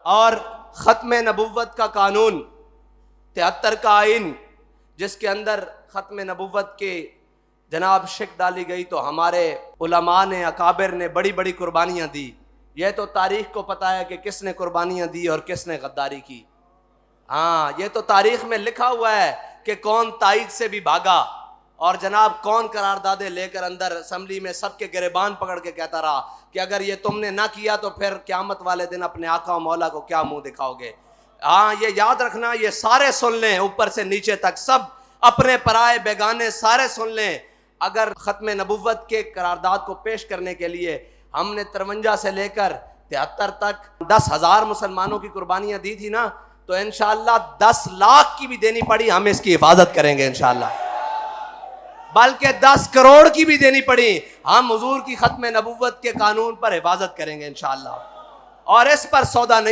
और ख़त्म नबुव्वत का कानून 73 का आइन जिसके अंदर ख़त्म नबुव्वत के जनाब शिक डाली गई, तो हमारे उलमा ने, अकाबिर ने बड़ी बड़ी कुर्बानियाँ दी। यह तो तारीख़ को पता है कि किसने कुर्बानियाँ दी और किसने गद्दारी की। हाँ, ये तो तारीख़ में लिखा हुआ है कि कौन ताइद से भी भागा और जनाब कौन करारदादे लेकर अंदर असम्बली में सबके गिरेबान पकड़ के कहता रहा कि अगर ये तुमने ना किया तो फिर क़यामत वाले दिन अपने आका और मौला को क्या मुंह दिखाओगे। हाँ, ये याद रखना, ये सारे सुन लें, ऊपर से नीचे तक सब, अपने पराए बेगाने सारे सुन लें। अगर ख़त्म नबुव्वत के करारदाद को पेश करने के लिए हमने 53 से लेकर 73 तक 10,000 मुसलमानों की कुर्बानियाँ दी थी ना, तो इंशाअल्लाह 10 लाख की भी देनी पड़ी, हम इसकी हिफाजत करेंगे इंशाअल्लाह। बल्कि 10 करोड़ की भी देनी पड़ी, हम हुजूर की ख़त्म नबुव्वत के कानून पर हिफाजत करेंगे इंशाअल्लाह। और इस पर सौदा नहीं